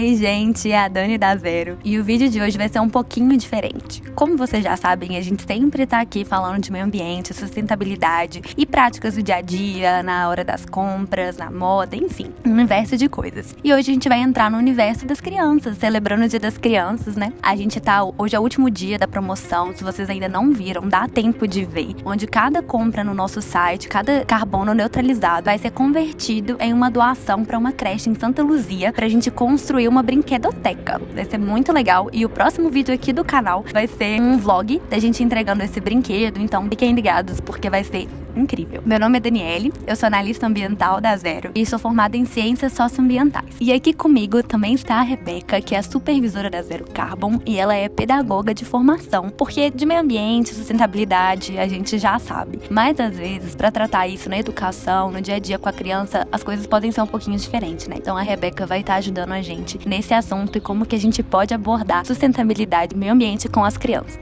Ei, gente, é a Dani da Zero. E o vídeo de hoje vai ser um pouquinho diferente. Como vocês já sabem, a gente sempre tá aqui falando de meio ambiente, sustentabilidade e práticas do dia a dia, na hora das compras, na moda, enfim, um universo de coisas. E hoje a gente vai entrar no universo das crianças, celebrando o Dia das Crianças, né? Hoje é o último dia da promoção, se vocês ainda não viram, dá tempo de ver, onde cada compra no nosso site, cada carbono neutralizado vai ser convertido em uma doação para uma creche em Santa Luzia, pra gente construir uma brinquedoteca. Vai ser muito legal. E o próximo vídeo aqui do canal vai ser um vlog da gente entregando esse brinquedo, então fiquem ligados porque vai ser incrível. Meu nome é Daniele, eu sou analista ambiental da Zero e sou formada em ciências socioambientais. E aqui comigo também está a Rebeca, que é a supervisora da Zero Carbon e ela é pedagoga de formação, porque de meio ambiente, sustentabilidade, a gente já sabe. Mas às vezes, para tratar isso na educação, no dia a dia com a criança, as coisas podem ser um pouquinho diferentes, né? Então a Rebeca vai estar ajudando a gente nesse assunto e como que a gente pode abordar sustentabilidade e meio ambiente com as crianças.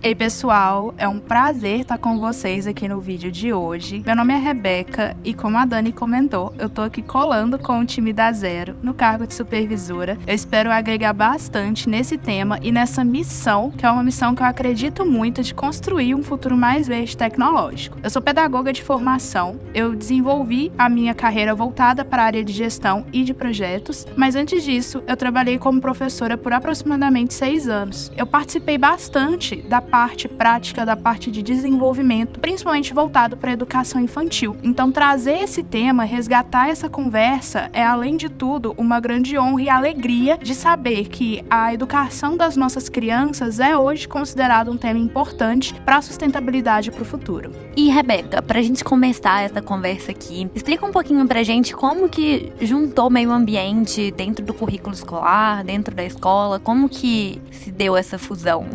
Ei pessoal, é um prazer estar com vocês aqui no vídeo de hoje. Meu nome é Rebeca e como a Dani comentou, eu tô aqui colando com o time da Zero no cargo de supervisora. Eu espero agregar bastante nesse tema e nessa missão, que é uma missão que eu acredito muito de construir um futuro mais verde tecnológico. Eu sou pedagoga de formação, eu desenvolvi a minha carreira voltada para a área de gestão e de projetos, mas antes disso eu trabalhei como professora por aproximadamente 6 anos. Eu participei bastante da parte prática, da parte de desenvolvimento, principalmente voltado para a educação infantil. Então, trazer esse tema, resgatar essa conversa, é, além de tudo, uma grande honra e alegria de saber que a educação das nossas crianças é hoje considerado um tema importante para a sustentabilidade para o futuro. E, Rebeca, pra gente começar essa conversa aqui, explica um pouquinho pra gente como que juntou meio ambiente dentro do currículo escolar, dentro da escola, como que se deu essa fusão?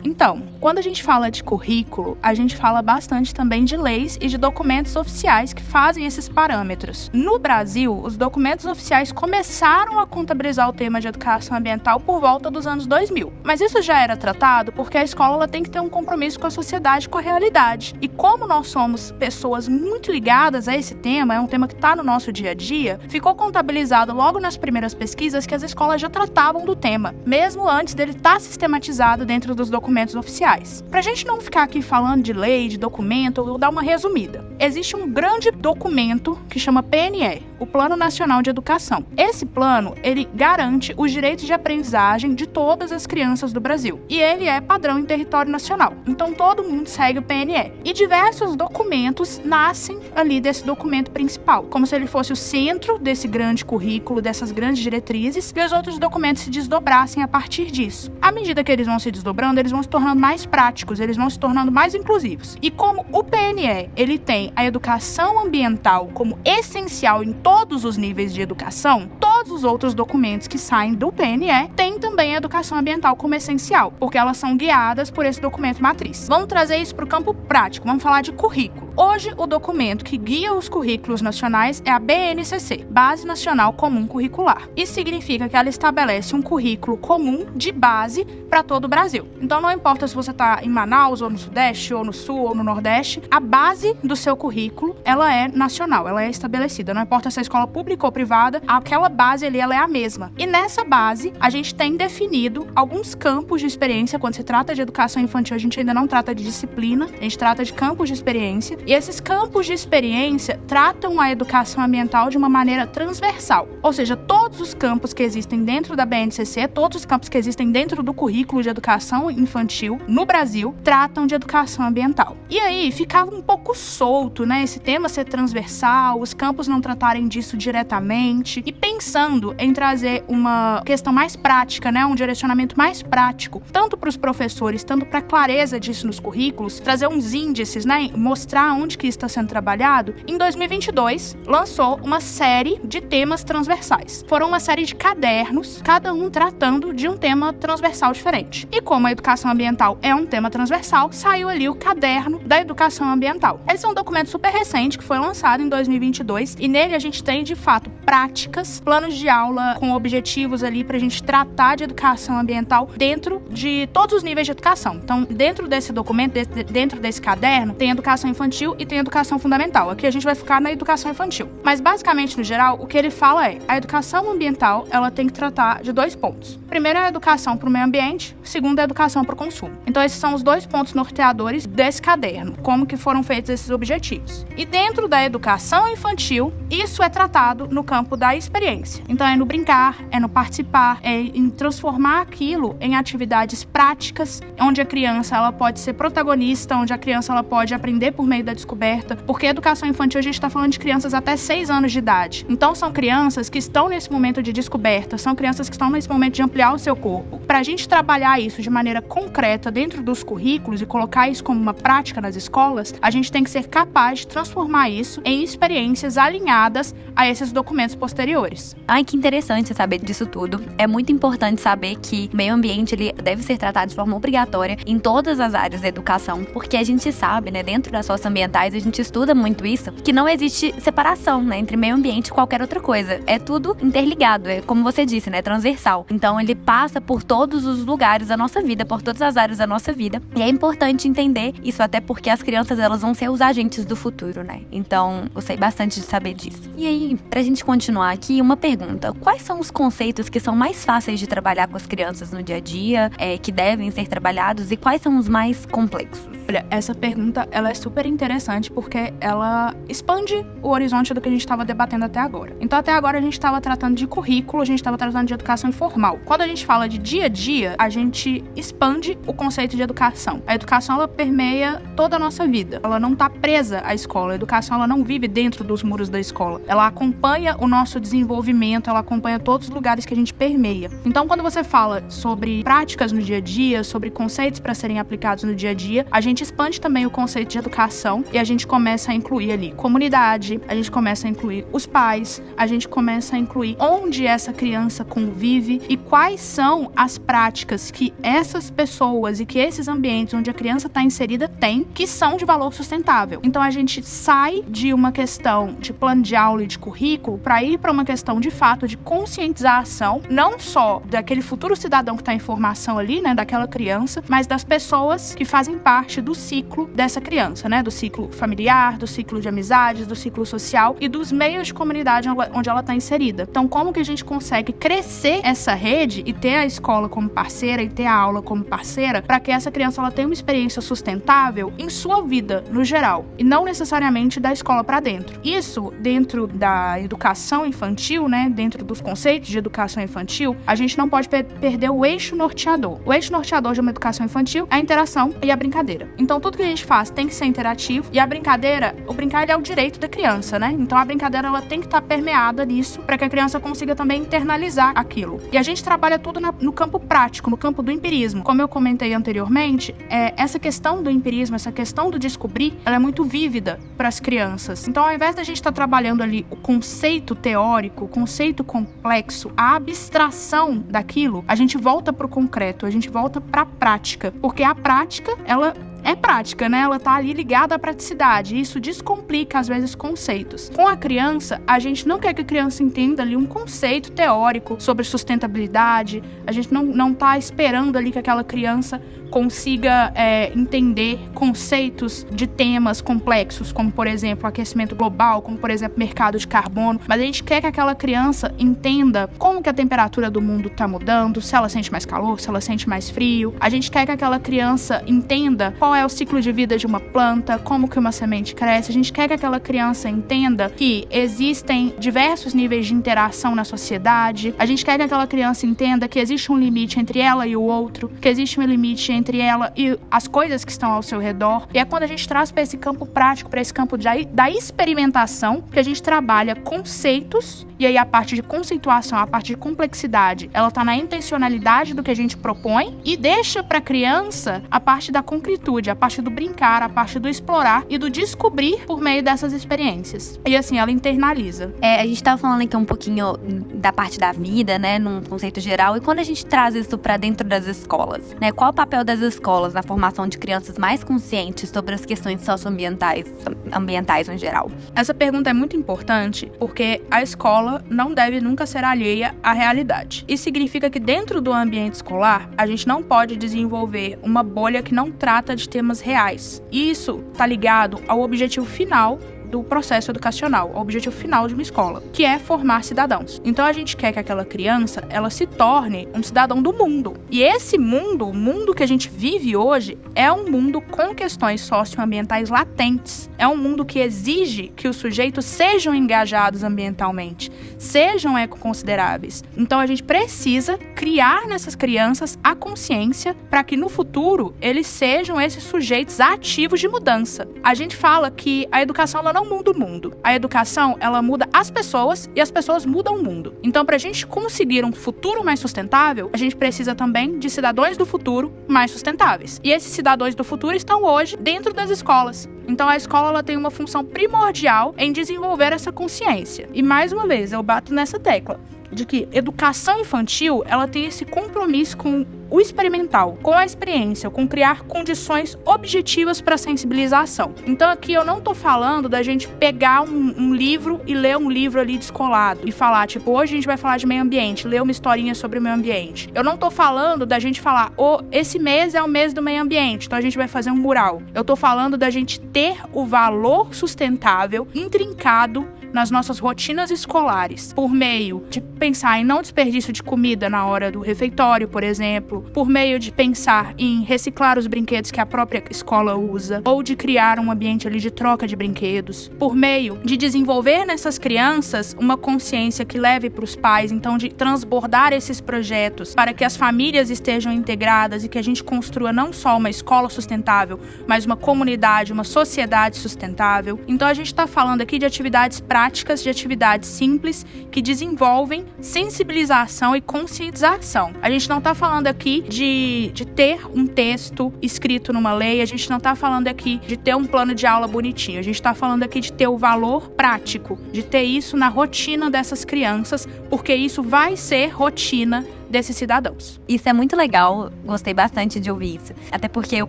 Então, quando a gente fala de currículo, a gente fala bastante também de leis e de documentos oficiais que fazem esses parâmetros. No Brasil, os documentos oficiais começaram a contabilizar o tema de educação ambiental por volta dos anos 2000. Mas isso já era tratado porque a escola ela tem que ter um compromisso com a sociedade, com a realidade. E como nós somos pessoas muito ligadas a esse tema, é um tema que está no nosso dia a dia, ficou contabilizado logo nas primeiras pesquisas que as escolas já tratavam do tema, mesmo antes dele estar sistematizado dentro dos documentos oficiais. Pra gente não ficar aqui falando de lei, de documento, eu vou dar uma resumida. Existe um grande documento que chama PNE, o Plano Nacional de Educação. Esse plano, ele garante os direitos de aprendizagem de todas as crianças do Brasil. E ele é padrão em território nacional. Então todo mundo segue o PNE. E diversos documentos nascem ali desse documento principal, como se ele fosse o centro desse grande currículo, dessas grandes diretrizes, e os outros documentos se desdobrassem a partir disso. À medida que eles vão se desdobrando, eles vão se tornando mais práticos, eles vão se tornando mais inclusivos. E como o PNE, ele tem a educação ambiental como essencial em todos os níveis de educação, todos os outros documentos que saem do PNE têm também a educação ambiental como essencial, porque elas são guiadas por esse documento matriz. Vamos trazer isso para o campo prático, vamos falar de currículo. Hoje, o documento que guia os currículos nacionais é a BNCC, Base Nacional Comum Curricular. Isso significa que ela estabelece um currículo comum de base para todo o Brasil. Então, não importa se você está em Manaus, ou no Sudeste, ou no Sul, ou no Nordeste, a base do seu currículo, ela é nacional, ela é estabelecida. Não importa se é escola pública ou privada, aquela base ali, ela é a mesma. E nessa base, a gente tem definido alguns campos de experiência. Quando se trata de educação infantil, a gente ainda não trata de disciplina, a gente trata de campos de experiência. E esses campos de experiência tratam a educação ambiental de uma maneira transversal. Ou seja, todos os campos que existem dentro da BNCC, todos os campos que existem dentro do currículo de educação infantil no Brasil, tratam de educação ambiental. E aí, ficava um pouco solto, né? Esse tema ser transversal, os campos não tratarem disso diretamente. E pensando em trazer uma questão mais prática, né? Um direcionamento mais prático, tanto para os professores, tanto para a clareza disso nos currículos, trazer uns índices, né? Mostrar onde que está sendo trabalhado. Em 2022, lançou uma série de temas transversais. Foram uma série de cadernos, cada um tratando de um tema transversal diferente. E como a educação ambiental é um tema transversal, saiu ali o caderno da educação ambiental. Esse é um documento super recente que foi lançado em 2022 e nele a gente tem, de fato, práticas, planos de aula com objetivos ali pra gente tratar de educação ambiental dentro de todos os níveis de educação. Então, dentro desse documento, dentro desse caderno, tem educação infantil, infantil e tem educação fundamental. Aqui a gente vai ficar na educação infantil. Mas basicamente, no geral, o que ele fala é: a educação ambiental, ela tem que tratar de 2 pontos. Primeiro é a educação para o meio ambiente, segundo é a educação para o consumo. Então esses são os 2 pontos norteadores desse caderno, como que foram feitos esses objetivos. E dentro da educação infantil, isso é tratado no campo da experiência. Então é no brincar, é no participar, é em transformar aquilo em atividades práticas, onde a criança ela pode ser protagonista, onde a criança ela pode aprender por meio da descoberta, porque a educação infantil a gente está falando de crianças até 6 anos de idade. Então são crianças que estão nesse momento de descoberta, são crianças que estão nesse momento de ampliar o seu corpo. Para a gente trabalhar isso de maneira concreta dentro dos currículos e colocar isso como uma prática nas escolas, a gente tem que ser capaz de transformar isso em experiências alinhadas a esses documentos posteriores. Ai, que interessante saber disso tudo. É muito importante saber que o meio ambiente ele deve ser tratado de forma obrigatória em todas as áreas da educação, porque a gente sabe, né, dentro das socioambientais a gente estuda muito isso, que não existe separação, né, entre meio ambiente e qualquer outra coisa. É tudo interligado, é como você disse, né, transversal. Então ele passa por todos os lugares da nossa vida, por todas as áreas da nossa vida. E é importante entender isso, até porque as crianças elas vão ser os agentes do futuro, né? Então eu sei bastante de saber disso. E aí, pra gente continuar aqui, uma pergunta: quais são os conceitos que são mais fáceis de trabalhar com as crianças no dia a dia, que devem ser trabalhados, e quais são os mais complexos? Olha, essa pergunta ela é super interessante porque ela expande o horizonte do que a gente estava debatendo até agora. Então, até agora a gente estava tratando de currículo, a gente estava tratando de educação informal. Quando a gente fala de dia a dia, a gente expande o conceito de educação. A educação, ela permeia toda a nossa vida. Ela não está presa à escola. A educação, ela não vive dentro dos muros da escola. Ela acompanha o nosso desenvolvimento, ela acompanha todos os lugares que a gente permeia. Então, quando você fala sobre práticas no dia a dia, sobre conceitos para serem aplicados no dia a dia, a gente expande também o conceito de educação e a gente começa a incluir ali comunidade, a gente começa a incluir os pais, a gente começa a incluir onde essa criança convive e quais são as práticas que essas pessoas e que esses ambientes onde a criança está inserida têm, que são de valor sustentável. Então a gente sai de uma questão de plano de aula e de currículo para ir para uma questão de fato de conscientização, não só daquele futuro cidadão que está em formação ali, né, daquela criança, mas das pessoas que fazem parte do ciclo dessa criança, né, do ciclo familiar, do ciclo de amizades, do ciclo social e dos meios de comunidade onde ela está inserida. Então, como que a gente consegue crescer essa rede e ter a escola como parceira e ter a aula como parceira para que essa criança ela tenha uma experiência sustentável em sua vida, no geral, e não necessariamente da escola para dentro. Isso, dentro da educação infantil, né, dentro dos conceitos de educação infantil, a gente não pode perder o eixo norteador. O eixo norteador de uma educação infantil é a interação e a brincadeira. Então, tudo que a gente faz tem que ser interativo e a brincadeira, o brincar ele é o direito da criança, né? Então, a brincadeira ela tem que estar permeada nisso para que a criança consiga também internalizar aquilo. E a gente trabalha tudo no campo prático, no campo do empirismo. Como eu comentei anteriormente, essa questão do empirismo, essa questão do descobrir, ela é muito vívida para as crianças. Então, ao invés da gente estar trabalhando ali o conceito teórico, o conceito complexo, a abstração daquilo, a gente volta para o concreto, a gente volta para a prática, porque a prática, ela é prática, né? Ela tá ali ligada à praticidade. E isso descomplica, às vezes, conceitos. Com a criança, a gente não quer que a criança entenda ali um conceito teórico sobre sustentabilidade. A gente não tá esperando ali que aquela criança consiga entender conceitos de temas complexos, como, por exemplo, aquecimento global, como, por exemplo, mercado de carbono. Mas a gente quer que aquela criança entenda como que a temperatura do mundo tá mudando, se ela sente mais calor, se ela sente mais frio. A gente quer que aquela criança entenda qual é o ciclo de vida de uma planta, como que uma semente cresce. A gente quer que aquela criança entenda que existem diversos níveis de interação na sociedade. A gente quer que aquela criança entenda que existe um limite entre ela e o outro, que existe um limite entre ela e as coisas que estão ao seu redor. E é quando a gente traz para esse campo prático, para esse campo da experimentação, que a gente trabalha conceitos, e aí a parte de conceituação, a parte de complexidade, ela tá na intencionalidade do que a gente propõe e deixa para a criança a parte da concretude, a parte do brincar, a parte do explorar e do descobrir por meio dessas experiências. E assim, ela internaliza. A gente tava falando aqui um pouquinho da parte da vida, né, num conceito geral, e quando a gente traz isso pra dentro das escolas, né, qual o papel das escolas na formação de crianças mais conscientes sobre as questões socioambientais, ambientais em geral? Essa pergunta é muito importante porque a escola não deve nunca ser alheia à realidade. Isso significa que dentro do ambiente escolar, a gente não pode desenvolver uma bolha que não trata de temas reais. E isso está ligado ao objetivo final do processo educacional, o objetivo final de uma escola, que é formar cidadãos. Então a gente quer que aquela criança, ela se torne um cidadão do mundo. E esse mundo, o mundo que a gente vive hoje, é um mundo com questões socioambientais latentes. É um mundo que exige que os sujeitos sejam engajados ambientalmente, sejam ecoconsideráveis. Então a gente precisa criar nessas crianças a consciência para que no futuro eles sejam esses sujeitos ativos de mudança. A gente fala que a educação ela não muda o mundo. A educação, ela muda as pessoas e as pessoas mudam o mundo. Então, para a gente conseguir um futuro mais sustentável, a gente precisa também de cidadãos do futuro mais sustentáveis. E esses cidadãos do futuro estão hoje dentro das escolas. Então, a escola ela tem uma função primordial em desenvolver essa consciência. E, mais uma vez, eu bato nessa tecla de que educação infantil, ela tem esse compromisso com o experimental, com a experiência, com criar condições objetivas para sensibilização. Então aqui eu não tô falando da gente pegar um livro e ler um livro ali descolado e falar, tipo, hoje a gente vai falar de meio ambiente, ler uma historinha sobre o meio ambiente. Eu não tô falando da gente falar, esse mês é o mês do meio ambiente, então a gente vai fazer um mural. Eu tô falando da gente ter o valor sustentável intrincado nas nossas rotinas escolares, por meio de pensar em não desperdício de comida na hora do refeitório, por exemplo, por meio de pensar em reciclar os brinquedos que a própria escola usa, ou de criar um ambiente ali de troca de brinquedos, por meio de desenvolver nessas crianças uma consciência que leve para os pais, então de transbordar esses projetos para que as famílias estejam integradas e que a gente construa não só uma escola sustentável, mas uma comunidade, uma sociedade sustentável. Então a gente está falando aqui de atividades práticas, de atividades simples que desenvolvem sensibilização e conscientização. A gente não está falando aqui de ter um texto escrito numa lei, a gente não está falando aqui de ter um plano de aula bonitinho, a gente está falando aqui de ter o valor prático, de ter isso na rotina dessas crianças, porque isso vai ser rotina desses cidadãos. Isso é muito legal, gostei bastante de ouvir isso. Até porque eu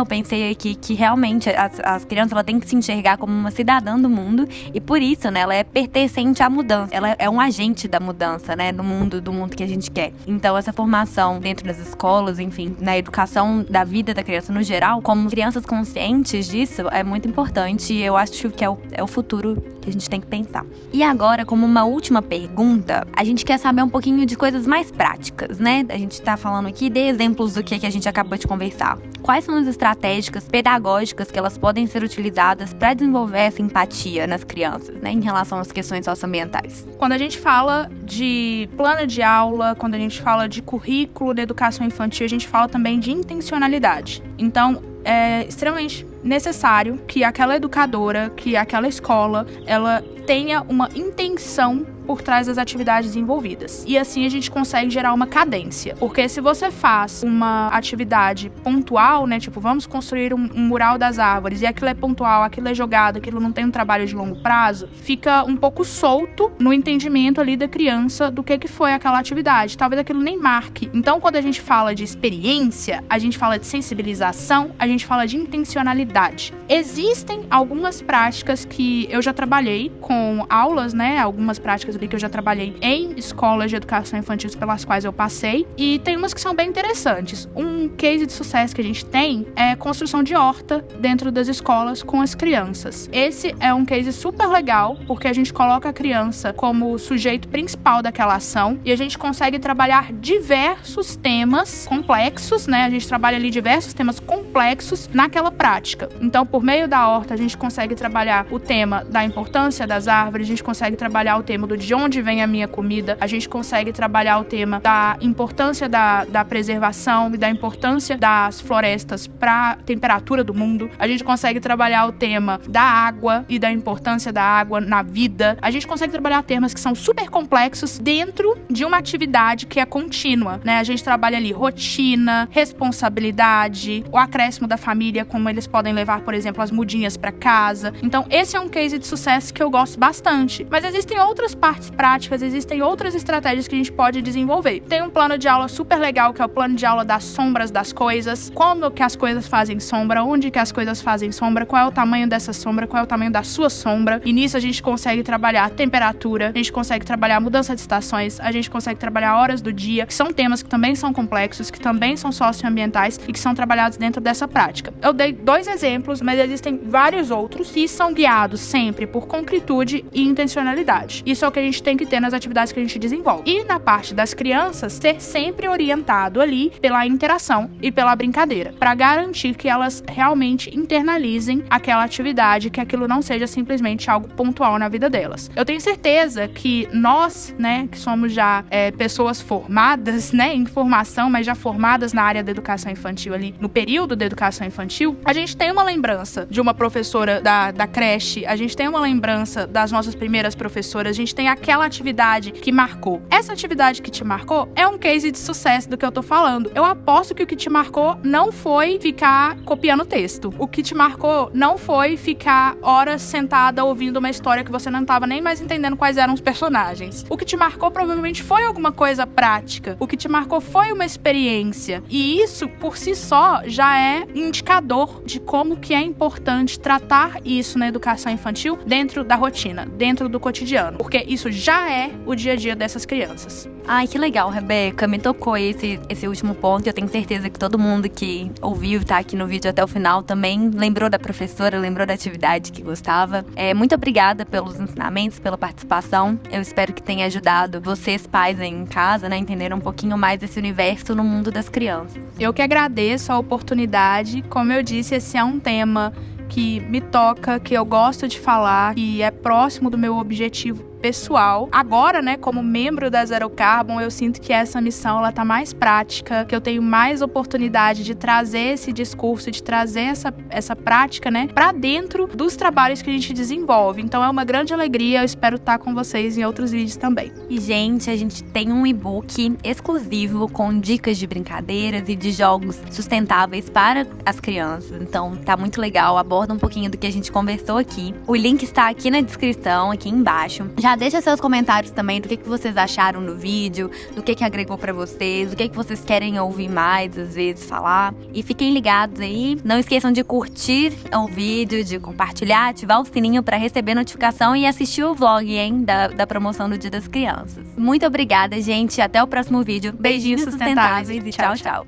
pensei aqui que realmente as crianças ela têm que se enxergar como uma cidadã do mundo e por isso, né, ela é pertencente à mudança. Ela é um agente da mudança, né, do mundo que a gente quer. Então essa formação dentro das escolas, enfim, na educação da vida da criança no geral, como crianças conscientes disso, é muito importante e eu acho que é o futuro que a gente tem que pensar. E agora, como uma última pergunta, a gente quer saber um pouquinho de coisas mais práticas, né? A gente tá falando aqui de exemplos do que a gente acabou de conversar. Quais são as estratégicas pedagógicas que elas podem ser utilizadas para desenvolver essa empatia nas crianças, né, em relação às questões socioambientais? Quando a gente fala de plano de aula, quando a gente fala de currículo de educação infantil, a gente fala também de intencionalidade. Então, é extremamente necessário que aquela educadora, que aquela escola, ela tenha uma intenção por trás das atividades envolvidas. E assim a gente consegue gerar uma cadência. Porque se você faz uma atividade pontual, né, tipo, vamos construir um mural das árvores, e aquilo é pontual, aquilo é jogado, aquilo não tem um trabalho de longo prazo, fica um pouco solto no entendimento ali da criança do que foi aquela atividade. Talvez aquilo nem marque. Então, quando a gente fala de experiência, a gente fala de sensibilização, a gente fala de intencionalidade. Existem algumas práticas que eu já trabalhei com aulas, né, algumas práticas ali que eu já trabalhei em escolas de educação infantil pelas quais eu passei, e tem umas que são bem interessantes. Um case de sucesso que a gente tem é construção de horta dentro das escolas com as crianças. Esse é um case super legal, porque a gente coloca a criança como o sujeito principal daquela ação, e a gente consegue trabalhar diversos temas complexos, né, a gente trabalha ali diversos temas complexos naquela prática. Então, por meio da horta, a gente consegue trabalhar o tema da importância das árvores, a gente consegue trabalhar o tema de onde vem a minha comida, a gente consegue trabalhar o tema da importância da preservação e da importância das florestas para a temperatura do mundo, a gente consegue trabalhar o tema da água e da importância da água na vida, a gente consegue trabalhar temas que são super complexos dentro de uma atividade que é contínua, né? A gente trabalha ali rotina, responsabilidade, o acréscimo acréscimo da família, como eles podem levar, por exemplo, as mudinhas para casa. Então, esse é um case de sucesso que eu gosto bastante. Mas existem outras partes práticas, existem outras estratégias que a gente pode desenvolver. Tem um plano de aula super legal, que é o plano de aula das sombras das coisas. Como que as coisas fazem sombra, onde que as coisas fazem sombra, qual é o tamanho dessa sombra, qual é o tamanho da sua sombra. E nisso a gente consegue trabalhar temperatura, a gente consegue trabalhar mudança de estações, a gente consegue trabalhar horas do dia, que são temas que também são complexos, que também são socioambientais e que são trabalhados dentro dessa prática. Eu dei 2 exemplos, mas existem vários outros que são guiados sempre por concretude e intencionalidade. Isso é o que a gente tem que ter nas atividades que a gente desenvolve. E na parte das crianças, ser sempre orientado ali pela interação e pela brincadeira, para garantir que elas realmente internalizem aquela atividade, que aquilo não seja simplesmente algo pontual na vida delas. Eu tenho certeza que nós, né, que somos já pessoas formadas, né, em formação, mas já formadas na área da educação infantil ali, no período da educação infantil, a gente tem uma lembrança de uma professora da creche, a gente tem uma lembrança das nossas primeiras professoras, a gente tem aquela atividade que marcou. Essa atividade que te marcou é um case de sucesso do que eu tô falando. Eu aposto que o que te marcou não foi ficar copiando texto. O que te marcou não foi ficar horas sentada ouvindo uma história que você não tava nem mais entendendo quais eram os personagens. O que te marcou provavelmente foi alguma coisa prática. O que te marcou foi uma experiência. E isso, por si só, já é indicador de como que é importante tratar isso na educação infantil dentro da rotina, dentro do cotidiano. Porque isso já é o dia a dia dessas crianças. Ai, que legal, Rebeca. Me tocou esse último ponto. Eu tenho certeza que todo mundo que ouviu e tá aqui no vídeo até o final também lembrou da professora, lembrou da atividade que gostava. Muito obrigada pelos ensinamentos, pela participação. Eu espero que tenha ajudado vocês, pais aí em casa, né, a entender um pouquinho mais desse universo no mundo das crianças. Eu que agradeço a oportunidade. Como eu disse, esse é um tema que me toca, que eu gosto de falar, e é próximo do meu objetivo pessoal. Agora, né, como membro da Zero Carbon, eu sinto que essa missão, ela tá mais prática, que eu tenho mais oportunidade de trazer esse discurso, de trazer essa prática, né, pra dentro dos trabalhos que a gente desenvolve. Então é uma grande alegria, eu espero estar com vocês em outros vídeos também. E, gente, a gente tem um e-book exclusivo com dicas de brincadeiras e de jogos sustentáveis para as crianças. Então, tá muito legal, aborda um pouquinho do que a gente conversou aqui. O link está aqui na descrição, aqui embaixo. Já deixa seus comentários também do que vocês acharam do vídeo, do que agregou pra vocês, do que vocês querem ouvir mais, às vezes, falar. E fiquem ligados aí. Não esqueçam de curtir o vídeo, de compartilhar, ativar o sininho pra receber notificação e assistir o vlog, hein, da promoção do Dia das Crianças. Muito obrigada, gente. Até o próximo vídeo. Beijinhos sustentáveis e tchau, tchau.